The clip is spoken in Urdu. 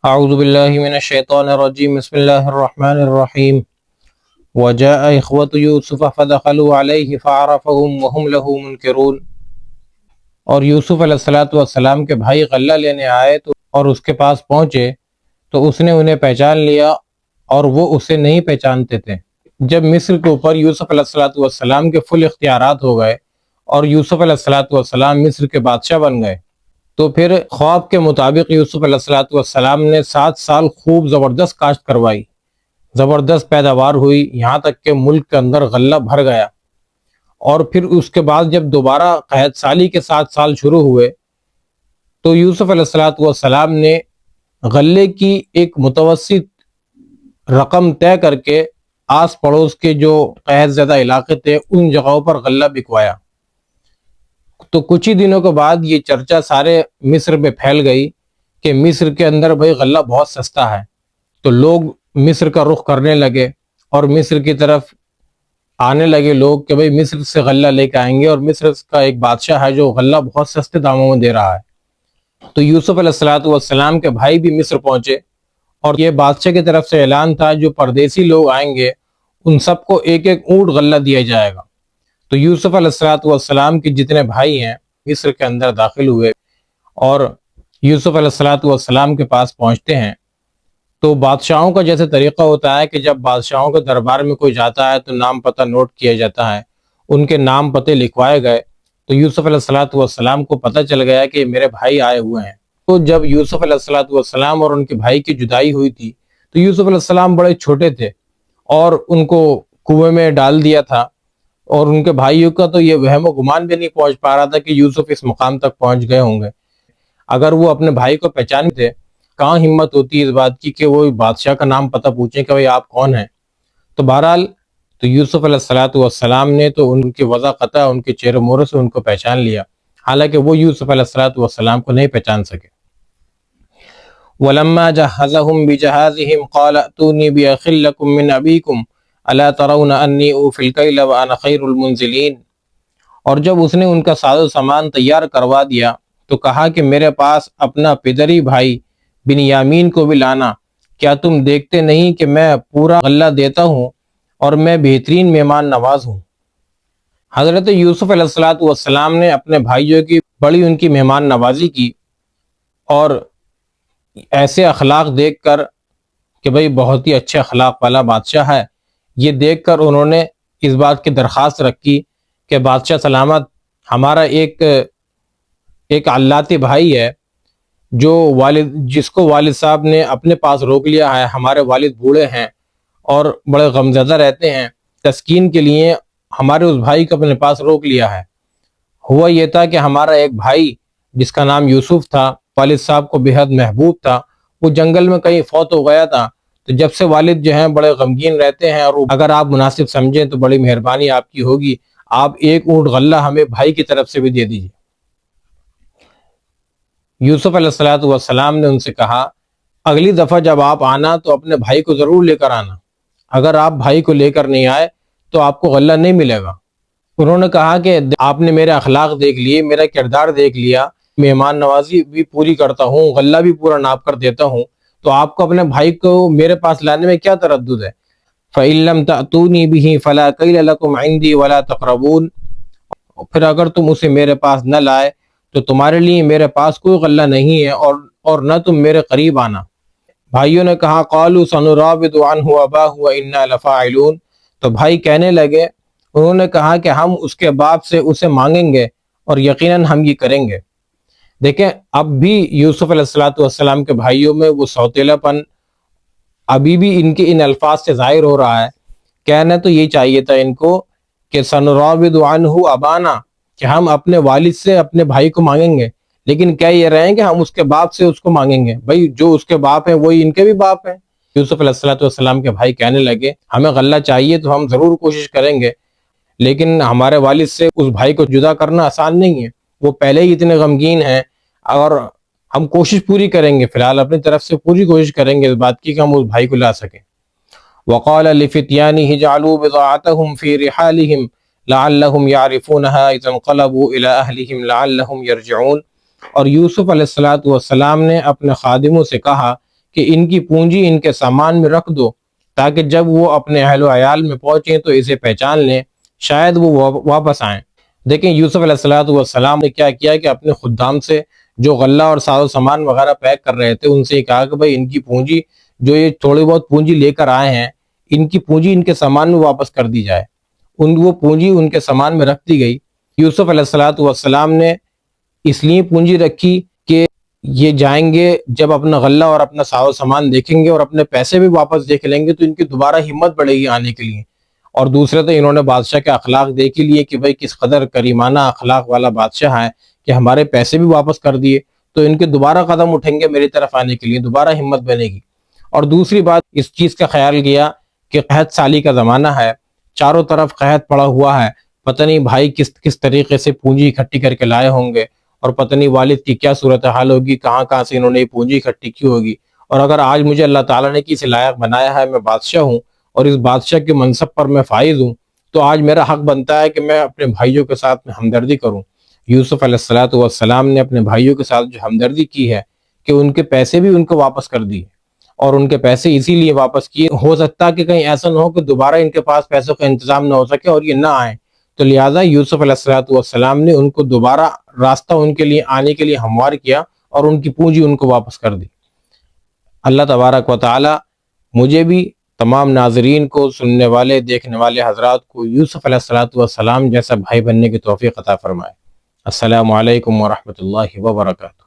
اعوذ باللہ من الشیطان الرجیم بسم اللہ الرحمن الرحیم وجاء اخوة یوسف فدخلوا علیہ فعرفهم وهم له منکرون۔ اور یوسف علیہ السلام کے بھائی غلہ لینے آئے اور اس کے پاس پہنچے تو اس نے انہیں پہچان لیا اور وہ اسے نہیں پہچانتے تھے۔ جب مصر کے اوپر یوسف علیہ السلام کے فل اختیارات ہو گئے اور یوسف علیہ السلام مصر کے بادشاہ بن گئے تو پھر خواب کے مطابق یوسف علیہ السلام نے 7 سال خوب زبردست کاشت کروائی، زبردست پیداوار ہوئی، یہاں تک کہ ملک کے اندر غلہ بھر گیا۔ اور پھر اس کے بعد جب دوبارہ قحط سالی کے 7 سال شروع ہوئے تو یوسف علیہ السلام نے غلے کی ایک متوسط رقم طے کر کے آس پڑوس کے جو قحط زدہ علاقے تھے ان جگہوں پر غلہ بکوایا۔ تو کچھ ہی دنوں کے بعد یہ چرچا سارے مصر میں پھیل گئی کہ مصر کے اندر بھائی غلہ بہت سستا ہے، تو لوگ مصر کا رخ کرنے لگے اور مصر کی طرف آنے لگے لوگ کہ بھائی مصر سے غلہ لے کے آئیں گے، اور مصر کا ایک بادشاہ ہے جو غلہ بہت سستے داموں میں دے رہا ہے۔ تو یوسف علیہ السلام کے بھائی بھی مصر پہنچے اور یہ بادشاہ کی طرف سے اعلان تھا جو پردیسی لوگ آئیں گے ان سب کو ایک ایک اونٹ غلہ دیا جائے گا۔ تو یوسف علیہ السلام کے جتنے بھائی ہیں مصر کے اندر داخل ہوئے اور یوسف علیہ السلام کے پاس پہنچتے ہیں تو بادشاہوں کا جیسے طریقہ ہوتا ہے کہ جب بادشاہوں کے دربار میں کوئی جاتا ہے تو نام پتہ نوٹ کیا جاتا ہے، ان کے نام پتے لکھوائے گئے۔ تو یوسف علیہ السلام کو پتہ چل گیا کہ میرے بھائی آئے ہوئے ہیں۔ تو جب یوسف علیہ السلام اور ان کے بھائی کی جدائی ہوئی تھی تو یوسف علیہ السلام بڑے چھوٹے تھے اور ان کو کنویں میں ڈال دیا تھا، اور ان کے بھائیوں کا تو یہ وہم و گمان بھی نہیں پہنچ پا رہا تھا کہ یوسف اس مقام تک پہنچ گئے ہوں گے۔ اگر وہ اپنے بھائی کو پہچانتے کہاں ہمت ہوتی اس بات کی کہ وہ بادشاہ کا نام پتہ پوچھیں کہ بھئی آپ کون ہیں۔ تو بہرحال تو یوسف علیہ السلام نے تو ان کی وضع قطع ان کے چہرے مہرے سے ان کو پہچان لیا، حالانکہ وہ یوسف علیہ السلام کو نہیں پہچان سکے۔ وَلَمَّا جَهَّزَهُمْ بِجَهَازِهِمْ قَالَ ائْتُونِي بِأَخٍ لَكُمْ مِنْ أَبِيكُمْ أَلَا تَرَوْنَ أَنِّي أُوفِي الْكَيْلَ وَأَنَا خَيْرُ الْمُنزِلِينَ۔ اور جب اس نے ان کا ساز و سامان تیار کروا دیا تو کہا کہ میرے پاس اپنا پدری بھائی بنیامین کو بھی لانا، کیا تم دیکھتے نہیں کہ میں پورا غلہ دیتا ہوں اور میں بہترین مہمان نواز ہوں۔ حضرت یوسف علیہ السلام نے اپنے بھائیوں کی بڑی ان کی مہمان نوازی کی، اور ایسے اخلاق دیکھ کر کہ بھئی بہت ہی اچھے اخلاق والا بادشاہ ہے، یہ دیکھ کر انہوں نے اس بات کی درخواست رکھی کہ بادشاہ سلامت، ہمارا ایک علاتی بھائی ہے جو جس کو والد صاحب نے اپنے پاس روک لیا ہے، ہمارے والد بوڑھے ہیں اور بڑے غمزدہ رہتے ہیں، تسکین کے لیے ہمارے اس بھائی کو اپنے پاس روک لیا ہے۔ ہوا یہ تھا کہ ہمارا ایک بھائی جس کا نام یوسف تھا، والد صاحب کو بے حد محبوب تھا، وہ جنگل میں کہیں فوت ہو گیا تھا، تو جب سے والد جو ہیں بڑے غمگین رہتے ہیں، اور اگر آپ مناسب سمجھیں تو بڑی مہربانی آپ کی ہوگی، آپ ایک اونٹ غلہ ہمیں بھائی کی طرف سے بھی دے دیجیے۔ یوسف علیہ السلام نے ان سے کہا اگلی دفعہ جب آپ آنا تو اپنے بھائی کو ضرور لے کر آنا، اگر آپ بھائی کو لے کر نہیں آئے تو آپ کو غلہ نہیں ملے گا۔ انہوں نے کہا کہ آپ نے میرے اخلاق دیکھ لیے، میرا کردار دیکھ لیا، مہمان نوازی بھی پوری کرتا ہوں، غلہ بھی پورا ناپ کر دیتا ہوں، تو آپ کو اپنے بھائی کو میرے پاس لانے میں کیا تردد ہے؟ فَإِن لَمْ تَأْتُونِي بِهِ فَلَا كَيْلَ لَكُمْ عِنْدِي وَلَا تَقْرَبُونَ۔ پھر اگر تم اسے میرے پاس نہ لائے تو تمہارے لیے میرے پاس کوئی غلہ نہیں ہے، اور نہ تم میرے قریب آنا۔ بھائیوں نے کہا قَالُوا سَنُرَاوِدُ عَنْهُ أَبَاهُ وَإِنَّا لَفَاعِلُونَ۔ تو بھائی کہنے لگے، انہوں نے کہا کہ ہم اس کے باپ سے اسے مانگیں گے اور یقیناً ہم یہ کریں گے۔ دیکھیں اب بھی یوسف علیہ السلام کے بھائیوں میں وہ سوتیلا پن ابھی بھی ان کے ان الفاظ سے ظاہر ہو رہا ہے۔ کہنا تو یہ چاہیے تھا ان کو کہ سنراود عنہ ابانا، کہ ہم اپنے والد سے اپنے بھائی کو مانگیں گے، لیکن کہہ یہ رہے ہیں کہ ہم اس کے باپ سے اس کو مانگیں گے۔ بھائی جو اس کے باپ ہیں وہی ان کے بھی باپ ہیں۔ یوسف علیہ السلام کے بھائی کہنے لگے ہمیں غلہ چاہیے تو ہم ضرور کوشش کریں گے، لیکن ہمارے والد سے اس بھائی کو جدا کرنا آسان نہیں ہے، وہ پہلے ہی اتنے غمگین ہیں، اور ہم کوشش پوری کریں گے، فی الحال اپنی طرف سے پوری کوشش کریں گے اس بات کی کہ ہم اس بھائی کو لا سکیں۔ وقال لفتيانه جعلوا بضاعتهم في رحالهم لعلهم يعرفونها اذا انقلبوا الى اهلهم لعلهم يرجعون۔ اور یوسف علیہ السلام نے اپنے خادموں سے کہا کہ ان کی پونجی ان کے سامان میں رکھ دو تاکہ جب وہ اپنے اہل و عیال میں پہنچیں تو اسے پہچان لیں، شاید وہ واپس آئیں۔ دیکھیں یوسف علیہ السلام نے کیا کیا کہ اپنے خدام سے جو غلہ اور ساز و سامان وغیرہ پیک کر رہے تھے ان سے کہا کہ بھائی ان کی پونجی، جو یہ تھوڑی بہت پونجی لے کر آئے ہیں، ان کی پونجی ان کے سامان میں واپس کر دی جائے۔ وہ پونجی ان کے سامان میں رکھ دی گئی۔ یوسف علیہ السلام نے اس لیے پونجی رکھی کہ یہ جائیں گے، جب اپنا غلہ اور اپنا ساز و سامان دیکھیں گے اور اپنے پیسے بھی واپس دیکھ لیں گے تو ان کی دوبارہ ہمت بڑھے گی آنے کے لیے۔ اور دوسرے تو انہوں نے بادشاہ کے اخلاق دیکھ ہی لیے کہ بھائی کس قدر کریمانہ اخلاق والا بادشاہ ہے کہ ہمارے پیسے بھی واپس کر دیے، تو ان کے دوبارہ قدم اٹھیں گے میری طرف آنے کے لیے، دوبارہ ہمت بنے گی۔ اور دوسری بات اس چیز کا خیال کیا کہ قحط سالی کا زمانہ ہے، چاروں طرف قحط پڑا ہوا ہے، پتہ نہیں بھائی کس طریقے سے پونجی اکٹھی کر کے لائے ہوں گے، اور پتہ نہیں والد کی کیا صورتحال ہوگی، کہاں سے انہوں نے یہ پونجی اکٹھی کی ہوگی۔ اور اگر آج مجھے اللہ تعالیٰ نے کسی لائق بنایا ہے، میں بادشاہ ہوں اور اس بادشاہ کے منصب پر میں فائز ہوں، تو آج میرا حق بنتا ہے کہ میں اپنے بھائیوں کے ساتھ میں ہمدردی کروں۔ یوسف علیہ السلام نے اپنے بھائیوں کے ساتھ جو ہمدردی کی ہے کہ ان کے پیسے بھی ان کو واپس کر دیے، اور ان کے پیسے اسی لیے واپس کیے، ہو سکتا کہ کہیں ایسا نہ ہو کہ دوبارہ ان کے پاس پیسوں کا انتظام نہ ہو سکے اور یہ نہ آئیں، تو لہٰذا یوسف علیہ السلام نے ان کو دوبارہ راستہ ان کے لیے آنے کے لیے ہموار کیا اور ان کی پونجی ان کو واپس کر دی۔ اللہ تبارک و تعالی مجھے بھی، تمام ناظرین کو، سننے والے دیکھنے والے حضرات کو یوسف علیہ السلام جیسا بھائی بننے کی توفیق عطا فرمائے۔ السلام علیکم ورحمۃ اللہ وبرکاتہ۔